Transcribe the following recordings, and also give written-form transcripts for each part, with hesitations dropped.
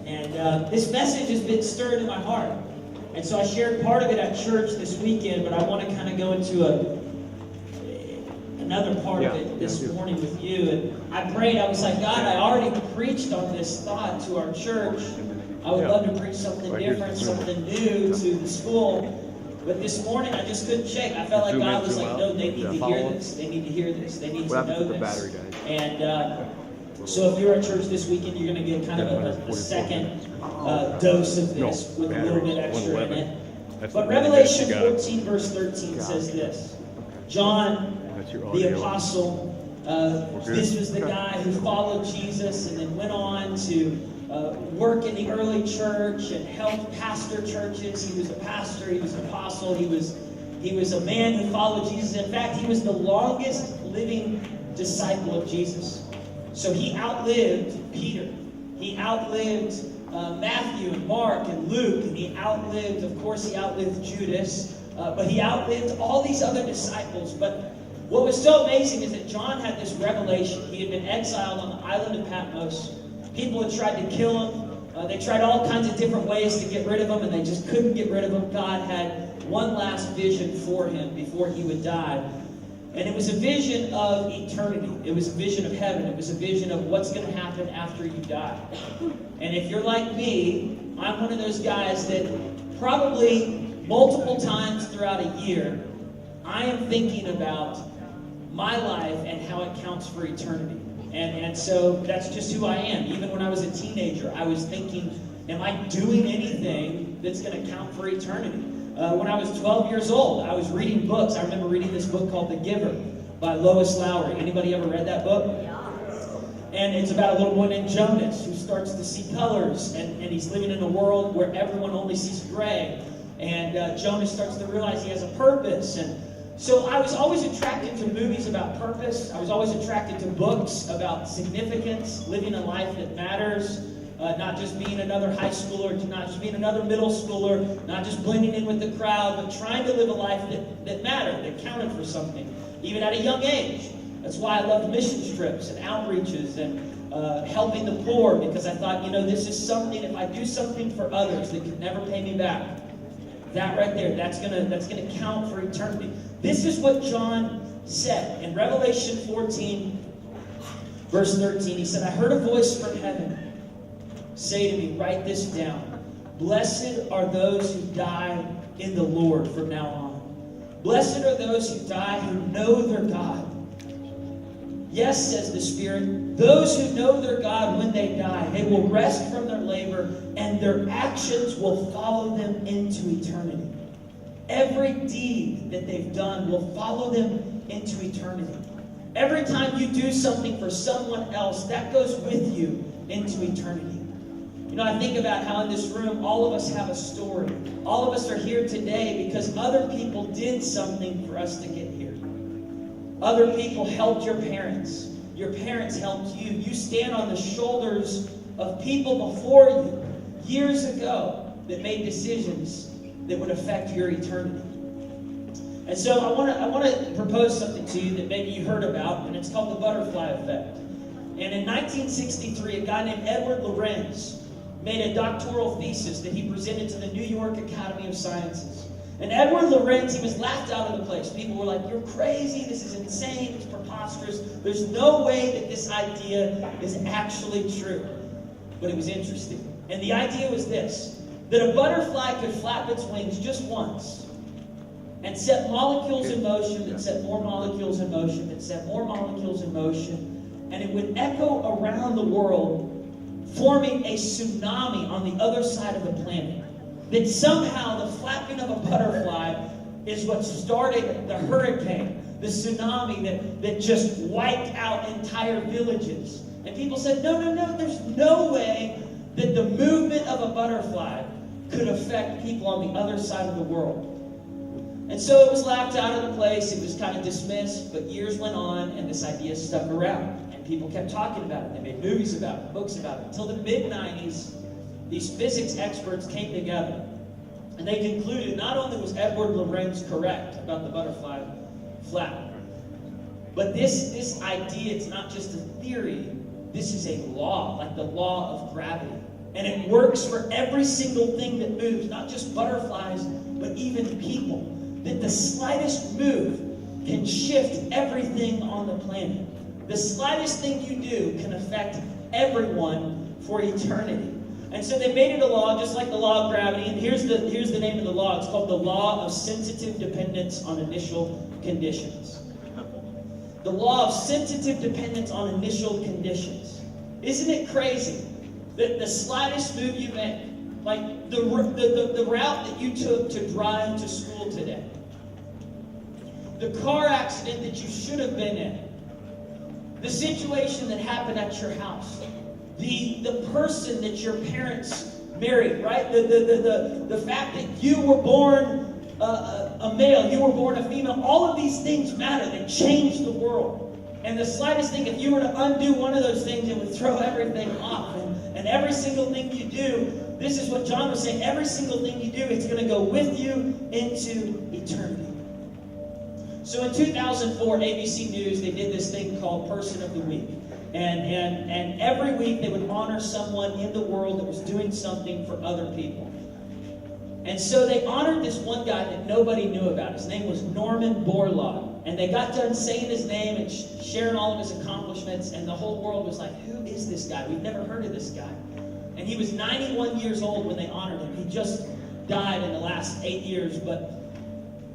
And this message has been stirred in my heart. And so I shared part of it at church this weekend, but I want to kind of go into another part of it this morning with you. And I prayed, I was like, God, I already preached on this thought to our church. I would love to preach something different, something new to the school. But this morning, I just couldn't shake. I felt like God was like, no, they need to hear this. They need to hear this. They need to know this. And so if you're at church this weekend, you're going to get kind of a second dose of this with a little bit extra in it. But Revelation 14, verse 13 says this. John, the apostle, this was the guy who followed Jesus and then went on to work in the early church and helped pastor churches. He was a pastor, he was an apostle, he was a man who followed Jesus. In fact, he was the longest living disciple of Jesus. So he outlived Peter. He outlived Matthew and Mark and Luke, and he outlived Judas, but he outlived all these other disciples. But what was so amazing is that John had this revelation. He had been exiled on the island of Patmos. People had tried to kill him. They tried all kinds of different ways to get rid of him, and they just couldn't get rid of him. God had one last vision for him before he would die. And it was a vision of eternity. It was a vision of heaven. It was a vision of what's going to happen after you die. And if you're like me, I'm one of those guys that probably multiple times throughout a year, I am thinking about my life and how it counts for eternity. And so that's just who I am. Even when I was a teenager, I was thinking, am I doing anything that's going to count for eternity? When I was 12 years old, I was reading books. I remember reading this book called The Giver by Lois Lowry. Anybody ever read that book? Yeah. And it's about a little boy named Jonas who starts to see colors, and he's living in a world where everyone only sees gray. And Jonas starts to realize he has a purpose. And so I was always attracted to movies about purpose. I was always attracted to books about significance, living a life that matters. Not just being another high schooler, not just being another middle schooler, not just blending in with the crowd, but trying to live a life that mattered, that counted for something, even at a young age. That's why I loved mission trips and outreaches and helping the poor, because I thought, this is something, if I do something for others that could never pay me back, that right there, that's gonna count for eternity. This is what John said in Revelation 14, verse 13. He said, I heard a voice from heaven say to me, write this down. Blessed are those who die in the Lord from now on. Blessed are those who die who know their God. Yes, says the Spirit, those who know their God when they die, they will rest from their labor, and their actions will follow them into eternity. Every deed that they've done will follow them into eternity. Every time you do something for someone else, that goes with you into eternity. I think about how in this room, all of us have a story. All of us are here today because other people did something for us to get here. Other people helped your parents. Your parents helped you. You stand on the shoulders of people before you years ago that made decisions that would affect your eternity. And so I want to propose something to you that maybe you heard about, and it's called the butterfly effect. And in 1963, a guy named Edward Lorenz made a doctoral thesis that he presented to the New York Academy of Sciences. And Edward Lorenz, he was laughed out of the place. People were like, you're crazy, this is insane, it's preposterous. There's no way that this idea is actually true. But it was interesting. And the idea was this, that a butterfly could flap its wings just once and set molecules in motion that set more molecules in motion that set more molecules in motion, and it would echo around the world, forming a tsunami on the other side of the planet. That somehow the flapping of a butterfly is what started the hurricane, the tsunami that just wiped out entire villages. And people said, no, there's no way that the movement of a butterfly could affect people on the other side of the world. And so it was laughed out of the place, it was kind of dismissed, but years went on and this idea stuck around. People kept talking about it. They made movies about it, books about it. Until the mid-90s, these physics experts came together. And they concluded not only was Edward Lorenz correct about the butterfly flap, but this idea, it's not just a theory. This is a law, like the law of gravity. And it works for every single thing that moves, not just butterflies, but even people. That the slightest move can shift everything on the planet. The slightest thing you do can affect everyone for eternity. And so they made it a law, just like the law of gravity. And here's the name of the law. It's called the law of sensitive dependence on initial conditions. The law of sensitive dependence on initial conditions. Isn't it crazy that the slightest move you make, like the route that you took to drive to school today, the car accident that you should have been in, the situation that happened at your house, the person that your parents married, right? The fact that you were born a male, you were born a female, all of these things matter. They change the world. And the slightest thing, if you were to undo one of those things, it would throw everything off. And every single thing you do, this is what John was saying, every single thing you do, it's going to go with you into eternity. So in 2004, ABC News, they did this thing called Person of the Week. And every week they would honor someone in the world that was doing something for other people. And so they honored this one guy that nobody knew about. His name was Norman Borlaug. And they got done saying his name and sharing all of his accomplishments, and the whole world was like, who is this guy? We've never heard of this guy. And he was 91 years old when they honored him. He just died in the last 8 years. But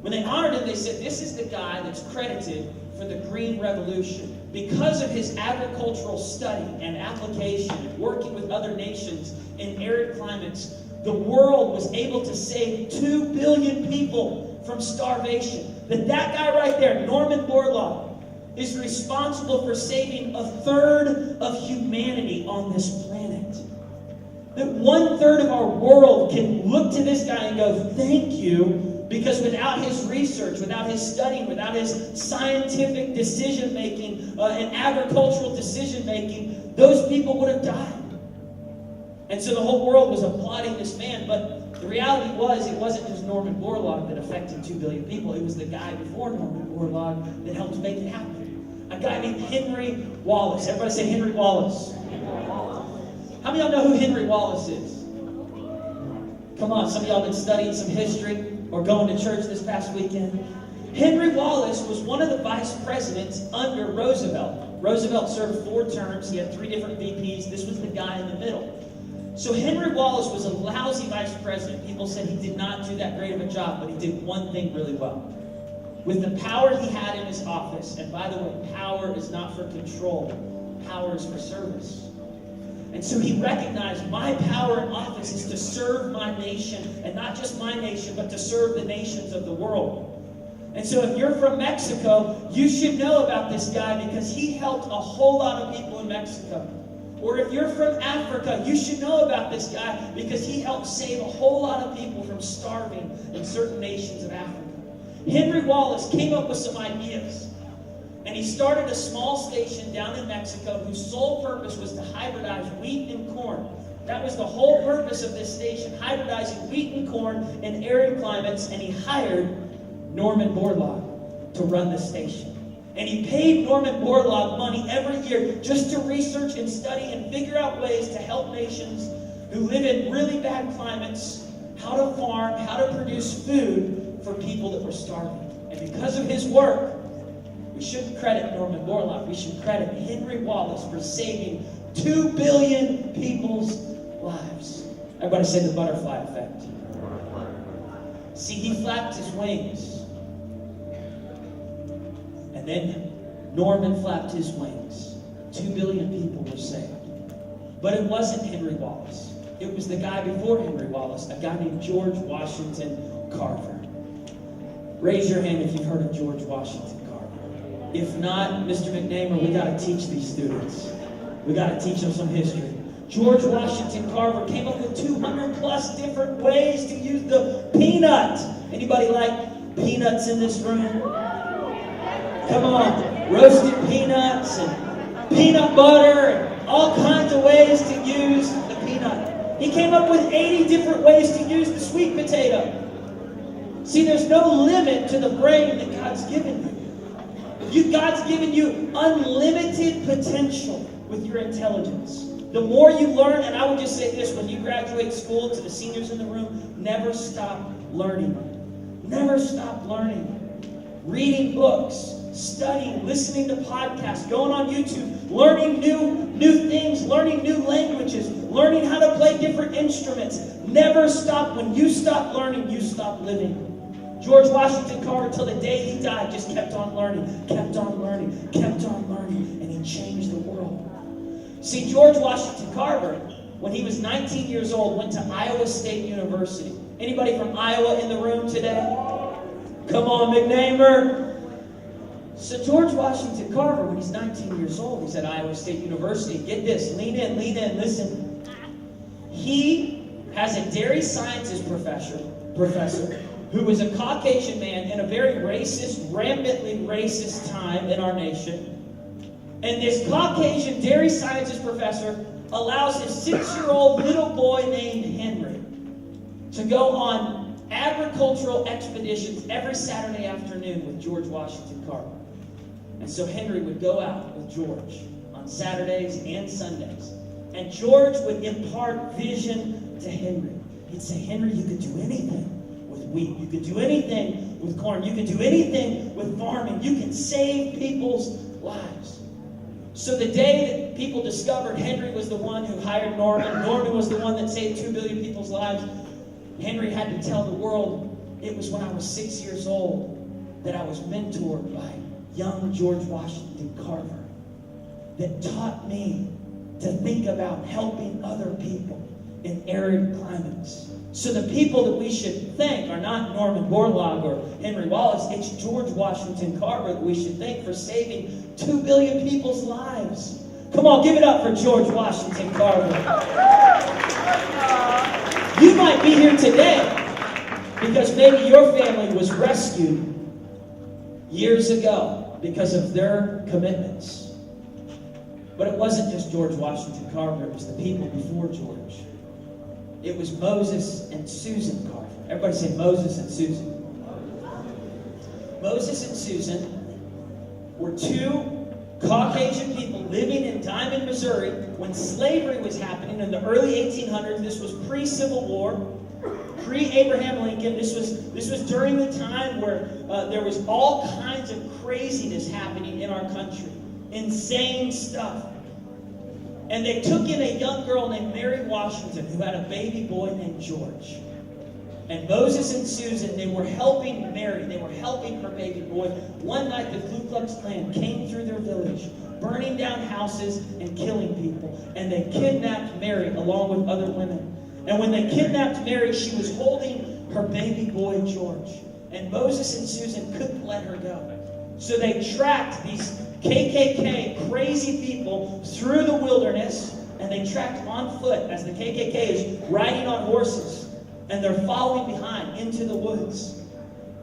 when they honored him, they said, this is the guy that's credited for the Green Revolution. Because of his agricultural study and application and working with other nations in arid climates, the world was able to save 2 billion people from starvation. That guy right there, Norman Borlaug, is responsible for saving 1/3 of humanity on this planet. That 1/3 of our world can look to this guy and go, thank you, because without his research, without his studying, without his scientific decision-making and agricultural decision-making, those people would have died. And so the whole world was applauding this man, but the reality was, it wasn't just Norman Borlaug that affected 2 billion people. It was the guy before Norman Borlaug that helped make it happen. A guy named Henry Wallace. Everybody say Henry Wallace. How many of y'all know who Henry Wallace is? Come on, some of y'all been studying some history or going to church this past weekend. Henry Wallace was one of the vice presidents under Roosevelt. Roosevelt served 4 terms. He had 3 different VPs. This was the guy in the middle. So Henry Wallace was a lousy vice president. People said he did not do that great of a job, but he did one thing really well. With the power he had in his office, and by the way, power is not for control, power is for service. And so he recognized my power in office is to serve my nation, and not just my nation, but to serve the nations of the world. And so if you're from Mexico, you should know about this guy because he helped a whole lot of people in Mexico. Or if you're from Africa, you should know about this guy because he helped save a whole lot of people from starving in certain nations of Africa. Henry Wallace came up with some ideas. And he started a small station down in Mexico whose sole purpose was to hybridize wheat and corn. That was the whole purpose of this station, hybridizing wheat and corn in arid climates. And he hired Norman Borlaug to run the station. And he paid Norman Borlaug money every year just to research and study and figure out ways to help nations who live in really bad climates, how to farm, how to produce food for people that were starving. And because of his work, we shouldn't credit Norman Borlaug. We should credit Henry Wallace for saving 2 billion people's lives. Everybody say the butterfly effect. See, he flapped his wings. And then Norman flapped his wings. 2 billion people were saved. But it wasn't Henry Wallace. It was the guy before Henry Wallace, a guy named George Washington Carver. Raise your hand if you've heard of George Washington Carver. If not, Mr. McNamer, we got to teach these students. We got to teach them some history. George Washington Carver came up with 200 plus different ways to use the peanut. Anybody like peanuts in this room? Come on, roasted peanuts and peanut butter and all kinds of ways to use the peanut. He came up with 80 different ways to use the sweet potato. See, there's no limit to the brain that God's given you. God's given you unlimited potential with your intelligence. The more you learn, and I would just say this, when you graduate school, to the seniors in the room, never stop learning. Never stop learning. Reading books, studying, listening to podcasts, going on YouTube, learning new things, learning new languages, learning how to play different instruments. Never stop. When you stop learning, you stop living. George Washington Carver, till the day he died, just kept on learning, kept on learning, kept on learning, and he changed the world. See, George Washington Carver, when he was 19 years old, went to Iowa State University. Anybody from Iowa in the room today? Come on, McNamer. So George Washington Carver, when he's 19 years old, he's at Iowa State University. Get this, lean in, listen. He has a dairy sciences professor who was a Caucasian man in a very racist, rampantly racist time in our nation. And this Caucasian dairy sciences professor allows his 6-year-old little boy named Henry to go on agricultural expeditions every Saturday afternoon with George Washington Carver. And so Henry would go out with George on Saturdays and Sundays. And George would impart vision to Henry. He'd say, Henry, you could do anything with wheat. You could do anything with corn. You could do anything with farming. You can save people's lives. So the day that people discovered Henry was the one who hired Norman was the one that saved 2 billion people's lives, Henry had to tell the world, it was when I was 6 years old that I was mentored by young George Washington Carver that taught me to think about helping other people in arid climates. So the people that we should thank are not Norman Borlaug or Henry Wallace. It's George Washington Carver that we should thank for saving 2 billion people's lives. Come on, give it up for George Washington Carver. You might be here today because maybe your family was rescued years ago because of their commitments. But it wasn't just George Washington Carver, it was the people before George. It was Moses and Susan Carver. Everybody say Moses and Susan. Moses and Susan were 2 Caucasian people living in Diamond, Missouri when slavery was happening in the early 1800s. This was pre-Civil War, pre-Abraham Lincoln. This was during the time where there was all kinds of craziness happening in our country. Insane stuff. And they took in a young girl named Mary Washington who had a baby boy named George. And Moses and Susan, they were helping Mary. They were helping her baby boy. One night, the Ku Klux Klan came through their village, burning down houses and killing people. And they kidnapped Mary along with other women. And when they kidnapped Mary, she was holding her baby boy George. And Moses and Susan couldn't let her go. So they tracked these KKK crazy people through the wilderness, and they tracked on foot as the KKK is riding on horses, and they're following behind into the woods.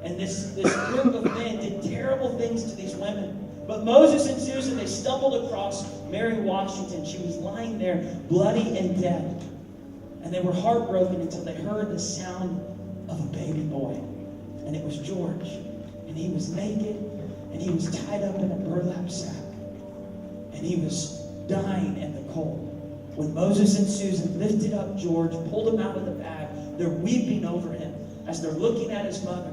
And this group of men did terrible things to these women. But Moses and Susan, they stumbled across Mary Washington. She was lying there, bloody and dead. And they were heartbroken until they heard the sound of a baby boy. And it was George. And he was naked. And he was tied up in a burlap sack. And he was dying in the cold. When Moses and Susan lifted up George, pulled him out of the bag, they're weeping over him as they're looking at his mother.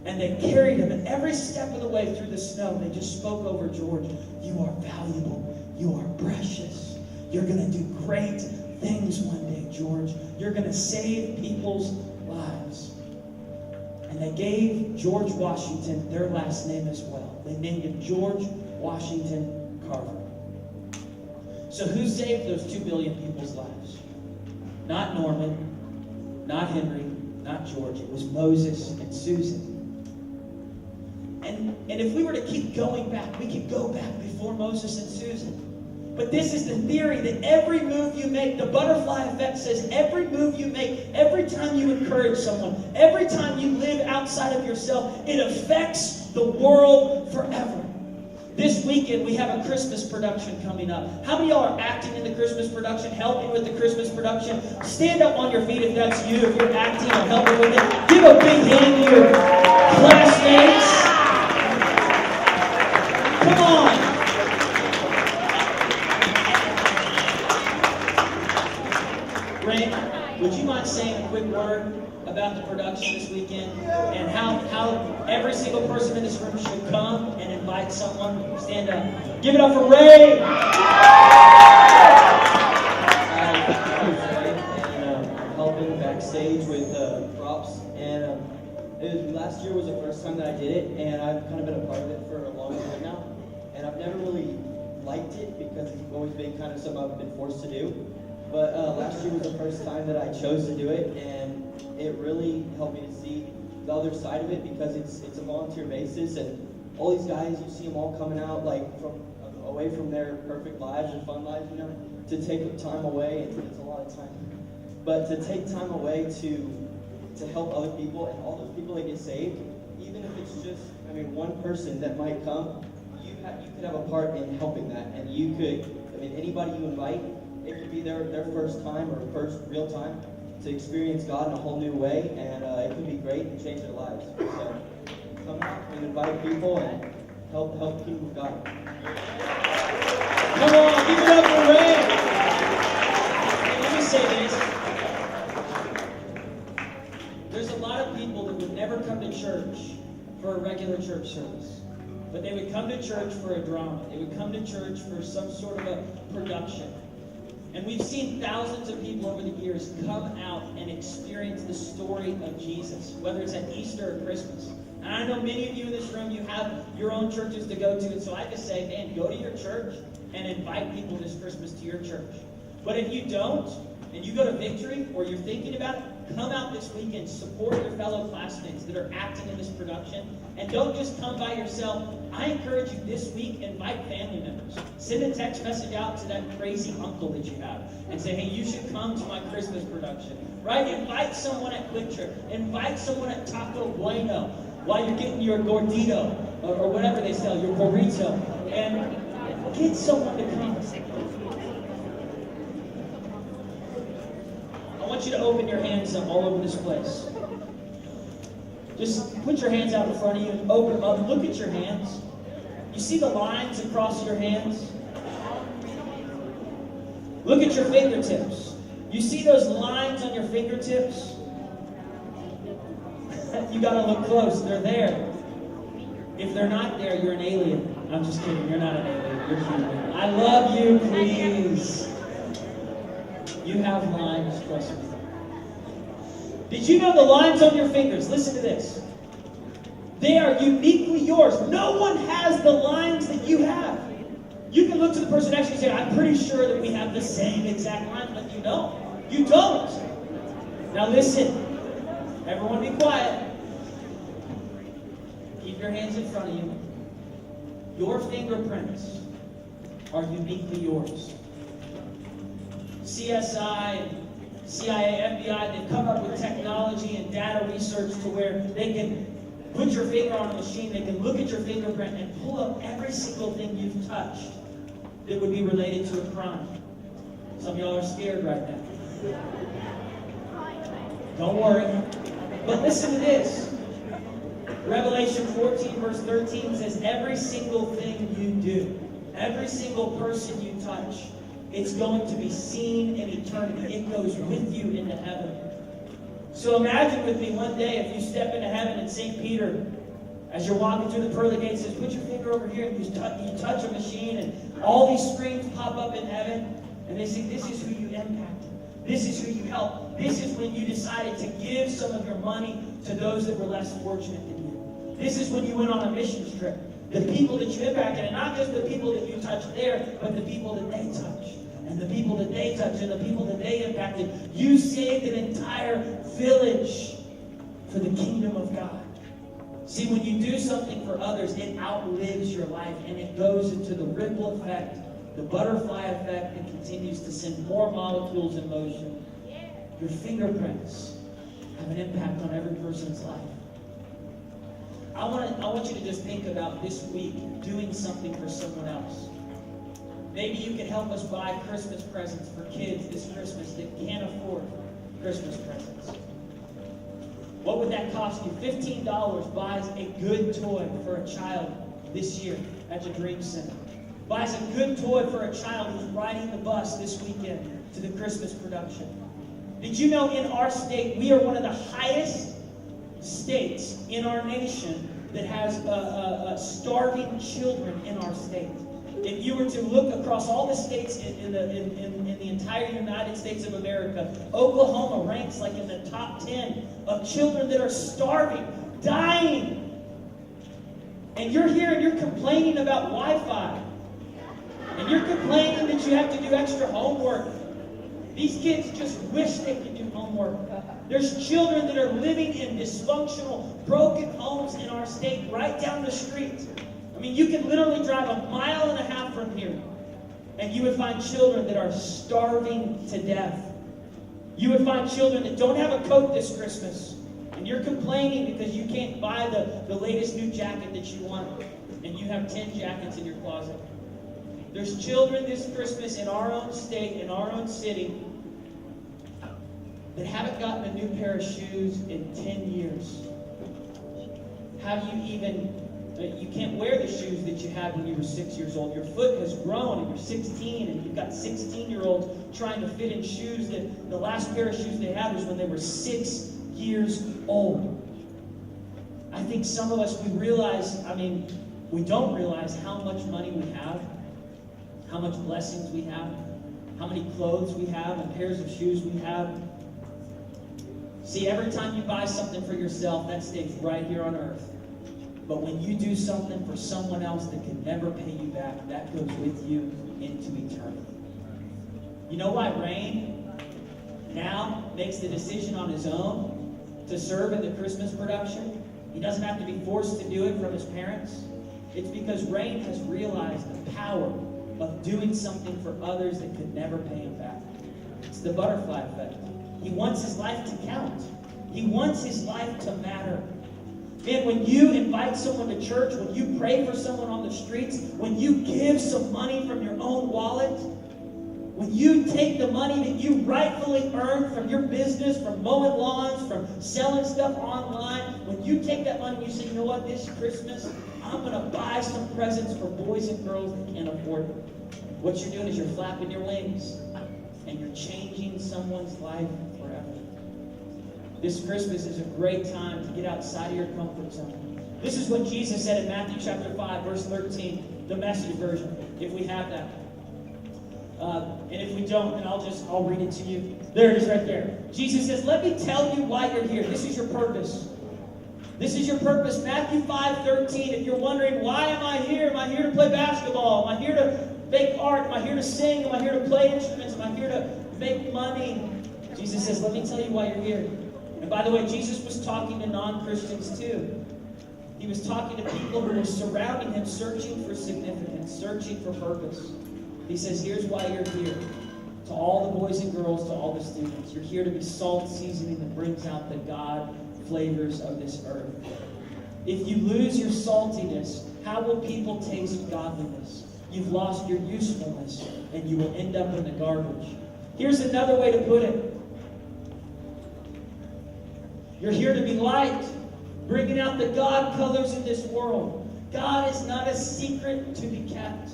And they carried him, and every step of the way through the snow, they just spoke over George. You are valuable. You are precious. You're going to do great things one day, George. You're going to save people's lives. And they gave George Washington their last name as well. They named him George Washington Carver. So who saved those 2 billion people's lives? Not Norman, not Henry, not George. It was Moses and Susan. And if we were to keep going back, we could go back before Moses and Susan. But this is the theory that every move you make, the butterfly effect says every move you make, every time you encourage someone, every time you live outside of yourself, it affects the world forever. This weekend, we have a Christmas production coming up. How many of y'all are acting in the Christmas production, helping with the Christmas production? Stand up on your feet if that's you, if you're acting or helping with it. Give a big hand to your classmates. Come on. would you mind saying a quick word about the production this weekend and how every single person in this room should come and invite someone? Stand up. Give it up for Ray! Helping backstage with props, and last year was the first time that I did it, and I've kind of been a part of it for a long time now, and I've never really liked it because it's always been kind of something I've been forced to do. But last year was the first time that I chose to do it, and it really helped me to see the other side of it because it's a volunteer basis, and all these guys, you see them all coming out like from away from their perfect lives and fun lives, to take time away, and it's a lot of time. But to take time away to help other people, and all those people that get saved, even if it's just, one person that might come, you could have a part in helping that, and you could, anybody you invite, it could be their first time or first real time to experience God in a whole new way, and it could be great and change their lives. So come out and invite people and help the kingdom of God. Come on, give it up for Ray! Hey, let me say this. There's a lot of people that would never come to church for a regular church service. But they would come to church for a drama. They would come to church for some sort of a production. And we've seen thousands of people over the years come out and experience the story of Jesus, whether it's at Easter or Christmas. And I know many of you in this room, you have your own churches to go to. And so I just say, man, go to your church and invite people this Christmas to your church. But if you don't, and you go to Victory, or you're thinking about it, come out this weekend, support your fellow classmates that are acting in this production, and don't just come by yourself. I encourage you this week, invite family members. Send a text message out to that crazy uncle that you have, and say, hey, you should come to my Christmas production, right? Invite someone at Quick Trip. Invite someone at Taco Bueno while you're getting your gordito, or whatever they sell, your burrito, and get someone to come. I want you to open your hands up all over this place. Just put your hands out in front of you and open them up. Look at your hands. You see the lines across your hands? Look at your fingertips. You see those lines on your fingertips? You gotta look close. They're there. If they're not there, you're an alien. I'm just kidding. You're not an alien. You're human. I love you, please. You have lines, trust me. Did you know the lines on your fingers? Listen to this. They are uniquely yours. No one has the lines that you have. You can look to the person next to you and say, I'm pretty sure that we have the same exact lines, but you don't. You don't. Now listen. Everyone be quiet. Keep your hands in front of you. Your fingerprints are uniquely yours. CSI, CIA, FBI, they've come up with technology and data research to where they can put your finger on a machine, they can look at your fingerprint and pull up every single thing you've touched that would be related to a crime. Some of y'all are scared right now. Don't worry. But listen to this. Revelation 14 verse 13 says, every single thing you do, every single person you touch, it's going to be seen in eternity. It goes with you into heaven. So imagine with me one day if you step into heaven and St. Peter, as you're walking through the pearly gates, says, put your finger over here, and you touch a machine, and all these screens pop up in heaven, and they say, this is who you impacted. This is who you helped. This is when you decided to give some of your money to those that were less fortunate than you. This is when you went on a mission trip. The people that you impacted, and not just the people that you touched there, but the people that they touched, and the people that they touched, and the people that they impacted. You saved an entire village for the kingdom of God. See, when you do something for others, it outlives your life, and it goes into the ripple effect, the butterfly effect, and continues to send more molecules in motion. Your fingerprints have an impact on every person's life. I want you to just think about this week doing something for someone else. Maybe you can help us buy Christmas presents for kids this Christmas that can't afford Christmas presents. What would that cost you? $15 buys a good toy for a child this year at the Dream Center. Buys a good toy for a child who's riding the bus this weekend to the Christmas production. Did you know in our state, we are one of the highest states in our nation that has starving children in our state? If you were to look across all the states in the entire United States of America, Oklahoma ranks like in the top 10 of children that are starving, dying. And you're here and you're complaining about Wi-Fi. And you're complaining that you have to do extra homework. These kids just wish they could do homework. There's children that are living in dysfunctional, broken homes in our state right down the street. I mean, you can literally drive 1.5 miles from here, and you would find children that are starving to death. You would find children that don't have a coat this Christmas, and you're complaining because you can't buy the latest new jacket that you want, and you have 10 jackets in your closet. There's children this Christmas in our own state, in our own city, that haven't gotten a new pair of shoes in 10 years. How do you even... You can't wear the shoes that you had when you were 6 years old. Your foot has grown and you're 16 and you've got 16-year-olds trying to fit in shoes that the last pair of shoes they had was when they were 6 years old. I think some of us, we don't realize how much money we have, how much blessings we have, how many clothes we have and pairs of shoes we have. See, every time you buy something for yourself, that stays right here on earth. But when you do something for someone else that can never pay you back, that goes with you into eternity. You know why Rain now makes the decision on his own to serve in the Christmas production? He doesn't have to be forced to do it from his parents. It's because Rain has realized the power of doing something for others that could never pay him back. It's the butterfly effect. He wants his life to count. He wants his life to matter. Man, when you invite someone to church, when you pray for someone on the streets, when you give some money from your own wallet, when you take the money that you rightfully earned from your business, from mowing lawns, from selling stuff online, when you take that money and you say, you know what, this Christmas, I'm going to buy some presents for boys and girls that can't afford it. What you're doing is you're flapping your wings and you're changing someone's life forever. This Christmas is a great time to get outside of your comfort zone. This is what Jesus said in Matthew chapter 5, verse 13, the Message version, if we have that. And if we don't, then I'll read it to you. There it is right there. Jesus says, let me tell you why you're here. This is your purpose. This is your purpose. Matthew 5:13. If you're wondering, why am I here? Am I here to play basketball? Am I here to make art? Am I here to sing? Am I here to play instruments? Am I here to make money? Jesus says, let me tell you why you're here. And by the way, Jesus was talking to non-Christians too. He was talking to people who were surrounding him, searching for significance, searching for purpose. He says, here's why you're here. To all the boys and girls, to all the students, you're here to be salt seasoning that brings out the God flavors of this earth. If you lose your saltiness, how will people taste godliness? You've lost your usefulness, and you will end up in the garbage. Here's another way to put it. You're here to be light, bringing out the God colors in this world. God is not a secret to be kept.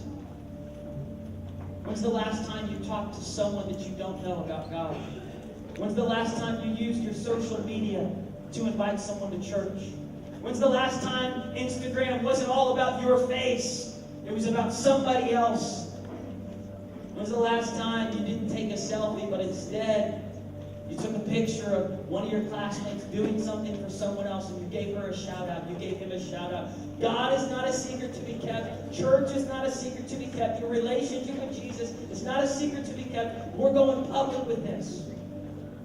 When's the last time you talked to someone that you don't know about God? When's the last time you used your social media to invite someone to church? When's the last time Instagram wasn't all about your face? It was about somebody else. When's the last time you didn't take a selfie, but instead you took a picture of one of your classmates doing something for someone else and you gave her a shout out, you gave him a shout out? God is not a secret to be kept. Church is not a secret to be kept. Your relationship with Jesus is not a secret to be kept. We're going public with this.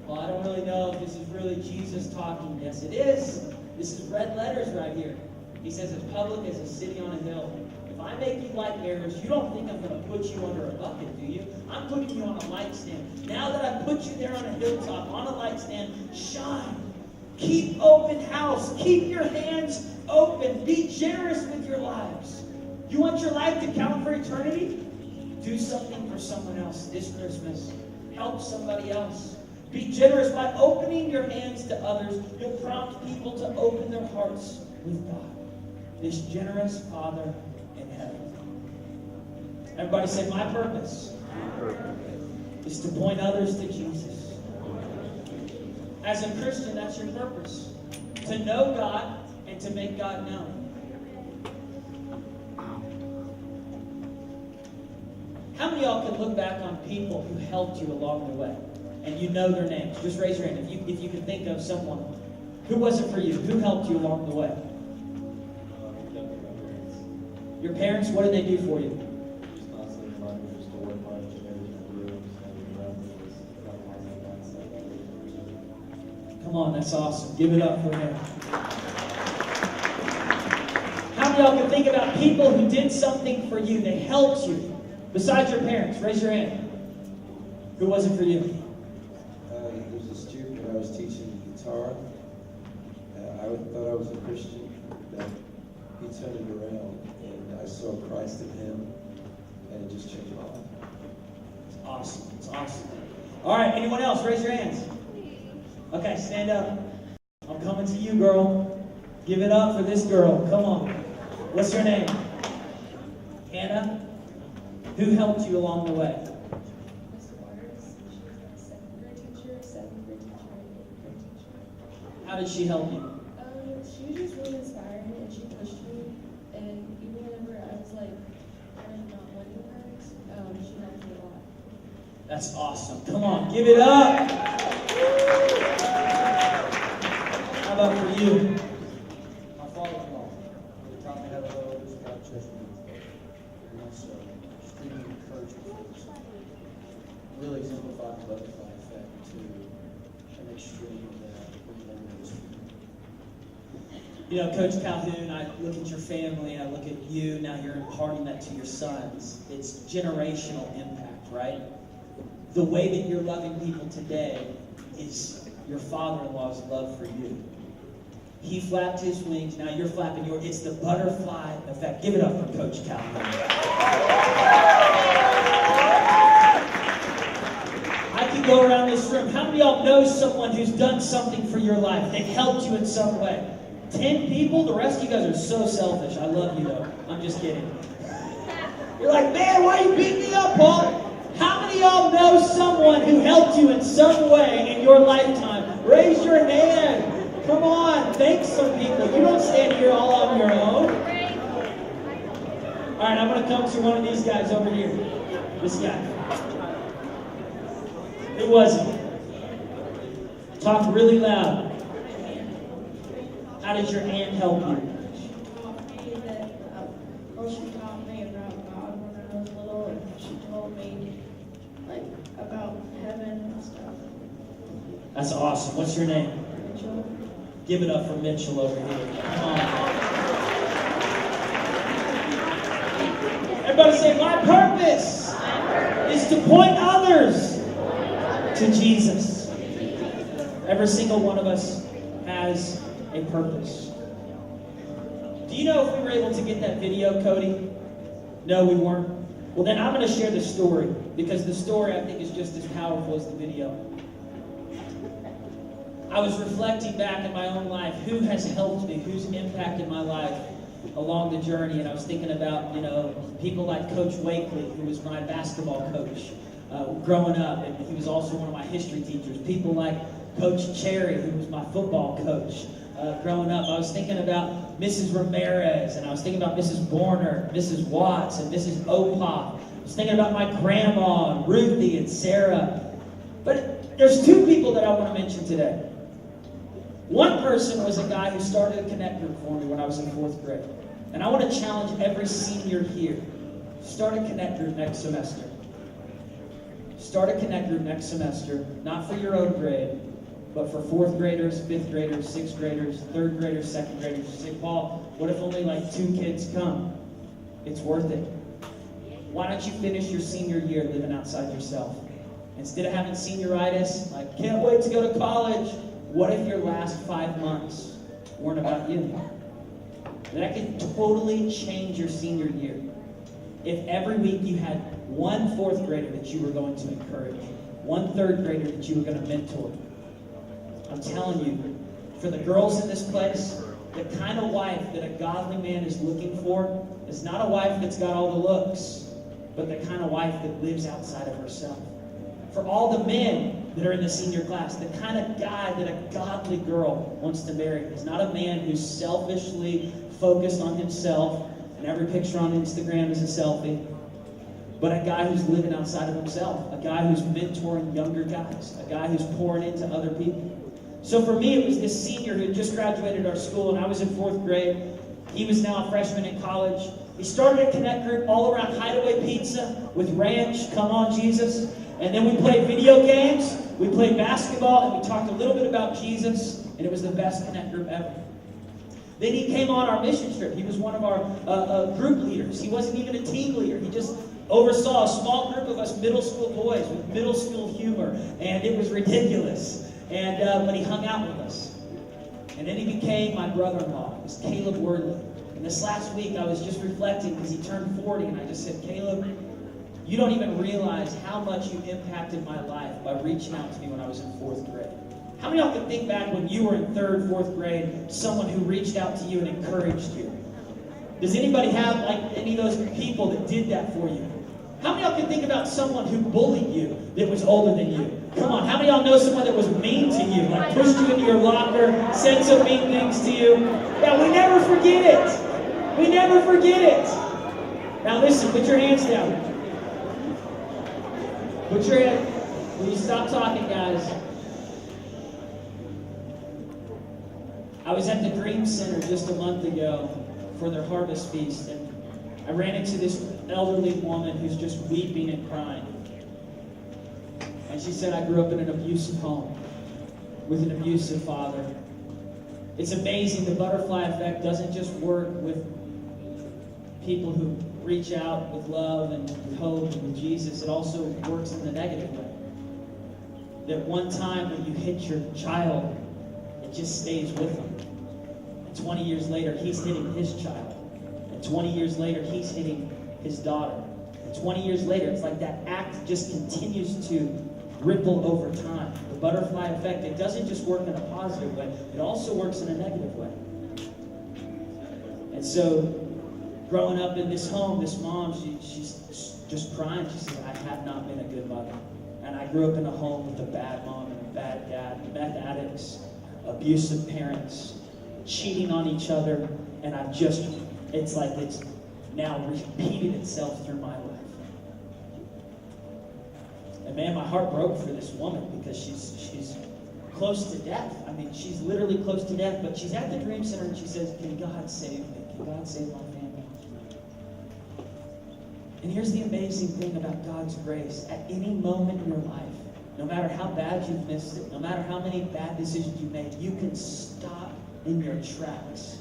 Well, I don't really know if this is really Jesus talking. Yes, it is. This is red letters right here. He says as public as a city on a hill. If I make you like arrows, you don't think I'm going to put you under a bucket, do you? I'm putting you on a light stand. Now that I put you there on a hilltop, on a light stand, shine. Keep open house. Keep your hands open. Be generous with your lives. You want your life to count for eternity? Do something for someone else this Christmas. Help somebody else. Be generous by opening your hands to others. You'll prompt people to open their hearts with God. This generous Father in heaven. Everybody say, my purpose is to point others to Jesus. As a Christian, that's your purpose. To know God and to make God known. How many of y'all can look back on people who helped you along the way? And you know their names. Just raise your hand if you can think of someone. Who was it for you? Who helped you along the way? Your parents, what did they do for you? Come on, that's awesome. Give it up for him. How many of y'all can think about people who did something for you? They helped you. Besides your parents, raise your hand. Who was it for you? There was a student when I was teaching guitar. I thought I was a Christian, but he turned it around, and I saw Christ in him, and it just changed my life. It's awesome. It's awesome. All right, anyone else? Raise your hands. Okay, stand up. I'm coming to you, girl. Give it up for this girl. Come on. What's your name? Hannah? Who helped you along the way? How did she help you? She was just really inspiring and she pushed me. And even whenever I was like, not wanting her, she helped me a lot. That's awesome. Come on, give it up. How about for you? My father-in-law, he taught me how to love God church music. And also, just giving me encouragement for this. Really exemplified the butterfly effect to an extreme that we've never noticed. You know, Coach Calhoun, I look at your family, I look at you, now you're imparting that to your sons. It's generational impact, right? The way that you're loving people today is your father-in-law's love for you. He flapped his wings, now you're flapping yours. It's the butterfly effect. Give it up for Coach Calhoun. I can go around this room. How many of y'all know someone who's done something for your life? They've helped you in some way. 10 people? The rest of you guys are so selfish. I love you though. I'm just kidding. You're like, man, why you beat me up, Paul? How many of y'all know someone who helped you in some way in your lifetime? Raise your hand. Come on, thank some people. You don't stand here all on your own. All right, I'm going to come to one of these guys over here. This guy. Who was it? Talk really loud. How did your aunt help you? She taught me about God when I was little, and she told me about heaven and stuff. That's awesome. What's your name? Rachel. Give it up for Mitchell over here. Come on. Everybody say, my purpose is to point others to Jesus. Every single one of us has a purpose. Do you know if we were able to get that video, Cody? No, we weren't. Well, then I'm going to share the story, because the story I think is just as powerful as the video. I was reflecting back in my own life, who has helped me, who's impacted my life along the journey, and I was thinking about, people like Coach Wakely, who was my basketball coach growing up, and he was also one of my history teachers. People like Coach Cherry, who was my football coach. Growing up, I was thinking about Mrs. Ramirez, and I was thinking about Mrs. Borner, Mrs. Watts, and Mrs. Opop. I was thinking about my grandma, and Ruthie, and Sarah. But there's two people that I want to mention today. One person was a guy who started a connect group for me when I was in 4th grade. And I want to challenge every senior here. Start a connect group next semester. Start a connect group next semester, not for your own grade, but for 4th graders, 5th graders, 6th graders, 3rd graders, 2nd graders. You say, Paul, what if only 2 kids come? It's worth it. Why don't you finish your senior year living outside yourself? Instead of having senioritis, can't wait to go to college. What if your last 5 months weren't about you? That could totally change your senior year. If every week you had one 4th grader that you were going to encourage, one 3rd grader that you were going to mentor. I'm telling you, for the girls in this place, the kind of wife that a godly man is looking for is not a wife that's got all the looks, but the kind of wife that lives outside of herself. For all the men, that are in the senior class, the kind of guy that a godly girl wants to marry. He's not a man who's selfishly focused on himself, and every picture on Instagram is a selfie, but a guy who's living outside of himself, a guy who's mentoring younger guys, a guy who's pouring into other people. So for me, it was this senior who had just graduated our school, and I was in 4th grade. He was now a freshman in college. He started a connect group all around Hideaway Pizza with ranch, come on Jesus. And then we played video games, we played basketball, and we talked a little bit about Jesus, and it was the best connect group ever. Then he came on our mission trip. He was one of our group leaders. He wasn't even a team leader. He just oversaw a small group of us middle school boys with middle school humor, and it was ridiculous. But he hung out with us. And then he became my brother-in-law. It was Caleb Wordley. And this last week I was just reflecting because he turned 40, and I just said, Caleb, you don't even realize how much you impacted my life by reaching out to me when I was in 4th grade. How many of y'all can think back when you were in 3rd, 4th grade, someone who reached out to you and encouraged you? Does anybody have like any of those people that did that for you? How many of y'all can think about someone who bullied you that was older than you? Come on, how many of y'all know someone that was mean to you, like pushed you into your locker, said some mean things to you? Yeah, we never forget it. We never forget it. Now listen, put your hands down. Put your hand. Will you stop talking, guys? I was at the Dream Center just a month ago for their harvest feast, and I ran into this elderly woman who's just weeping and crying. And she said, I grew up in an abusive home with an abusive father. It's amazing. The butterfly effect doesn't just work with people who reach out with love and with hope and with Jesus. It also works in the negative way. That one time when you hit your child, it just stays with them. And 20 years later, he's hitting his child. And 20 years later, he's hitting his daughter. And 20 years later, it's like that act just continues to ripple over time. The butterfly effect, it doesn't just work in a positive way, it also works in a negative way. And so, growing up in this home, this mom, she's just crying. She says, I have not been a good mother. And I grew up in a home with a bad mom and a bad dad, meth addicts, abusive parents, cheating on each other, and it's like it's now repeated itself through my life. And man, my heart broke for this woman because she's close to death. I mean, she's literally close to death, but she's at the Dream Center and she says, can God save me? Can God save my family? And here's the amazing thing about God's grace. At any moment in your life, no matter how bad you've missed it, no matter how many bad decisions you made, you can stop in your tracks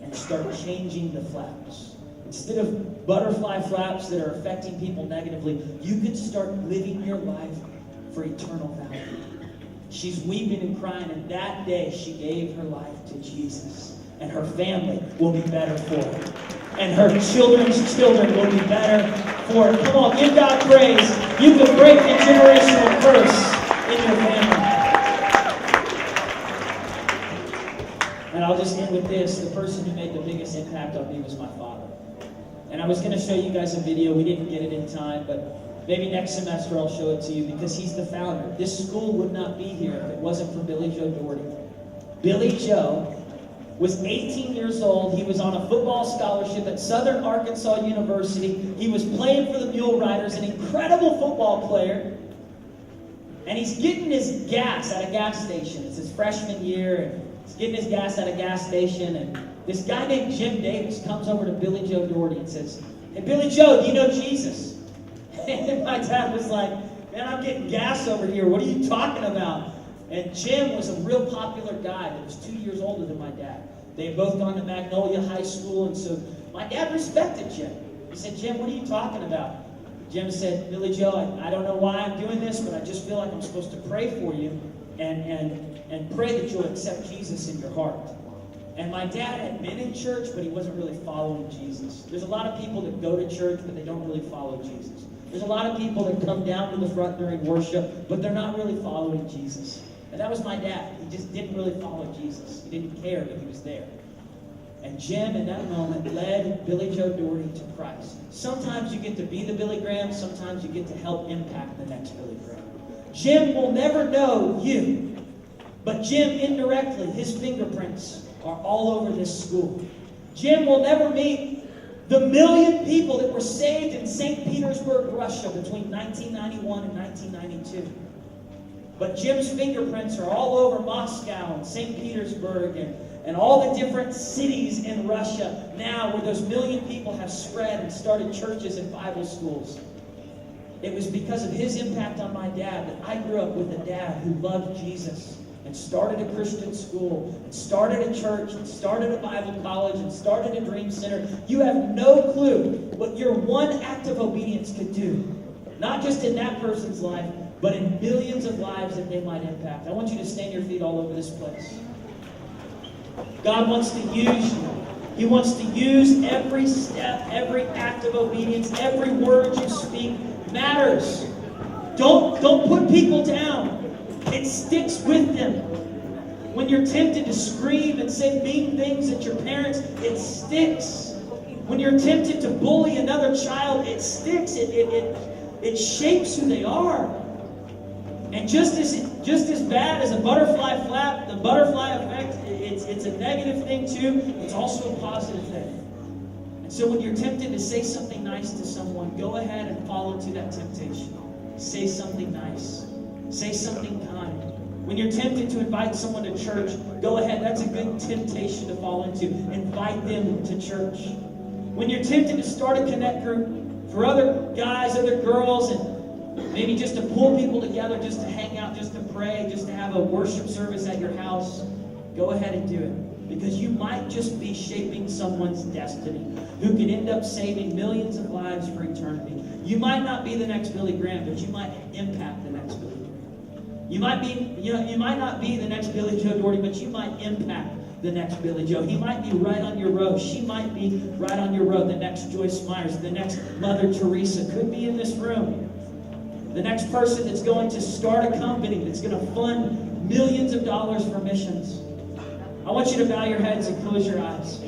and start changing the flaps. Instead of butterfly flaps that are affecting people negatively, you can start living your life for eternal value. She's weeping and crying, and that day she gave her life to Jesus. And her family will be better for it. And her children's children will be better for it. Come on, give God praise. You can break the generational curse in your family. And I'll just end with this. The person who made the biggest impact on me was my father. And I was going to show you guys a video. We didn't get it in time, but maybe next semester I'll show it to you because he's the founder. This school would not be here if it wasn't for Billy Joe Doherty. Billy Joe was 18 years old. He was on a football scholarship at Southern Arkansas University. He was playing for the Mule Riders, an incredible football player. And he's getting his gas at a gas station. It's his freshman year, and he's getting his gas at a gas station, and this guy named Jim Davis comes over to Billy Joe Doherty and says, hey, Billy Joe, do you know Jesus? And my dad was like, man, I'm getting gas over here. What are you talking about? And Jim was a real popular guy that was 2 years older than my dad. They had both gone to Magnolia High School, and so my dad respected Jim. He said, Jim, what are you talking about? Jim said, Billy Joe, I don't know why I'm doing this, but I just feel like I'm supposed to pray for you and pray that you'll accept Jesus in your heart. And my dad had been in church, but he wasn't really following Jesus. There's a lot of people that go to church, but they don't really follow Jesus. There's a lot of people that come down to the front during worship, but they're not really following Jesus. And that was my dad. He just didn't really follow Jesus. He didn't care, but he was there. And Jim, in that moment, led Billy Joe Doherty to Christ. Sometimes you get to be the Billy Graham. Sometimes you get to help impact the next Billy Graham. Jim will never know you, but Jim indirectly, his fingerprints are all over this school. Jim will never meet the 1 million people that were saved in St. Petersburg, Russia between 1991 and 1992. But Jim's fingerprints are all over Moscow and St. Petersburg and all the different cities in Russia now where those 1 million people have spread and started churches and Bible schools. It was because of his impact on my dad that I grew up with a dad who loved Jesus and started a Christian school, and started a church, and started a Bible college, and started a dream center. You have no clue what your one act of obedience could do. Not just in that person's life, but in millions of lives that they might impact. I want you to stand your feet all over this place. God wants to use you. He wants to use every step, every act of obedience, every word you speak matters. Don't put people down. It sticks with them. When you're tempted to scream and say mean things at your parents, it sticks. When you're tempted to bully another child, it sticks. It shapes who they are. And just as bad as a butterfly flap, the butterfly effect, it's a negative thing too. It's also a positive thing. And so when you're tempted to say something nice to someone, go ahead and fall into that temptation. Say something nice. Say something kind. When you're tempted to invite someone to church, go ahead. That's a good temptation to fall into. Invite them to church. When you're tempted to start a connect group for other guys, other girls, and maybe just to pull people together, just to hang out, just to pray, just to have a worship service at your house, go ahead and do it. Because you might just be shaping someone's destiny who can end up saving millions of lives for eternity. You might not be the next Billy Graham, but you might impact the next Billy Graham. You might not be the next Billy Joe Doherty, but you might impact the next Billy Joe. He might be right on your road. She might be right on your road. The next Joyce Myers, the next Mother Teresa could be in this room. The next person that's going to start a company that's going to fund millions of dollars for missions. I want you to bow your heads and close your eyes.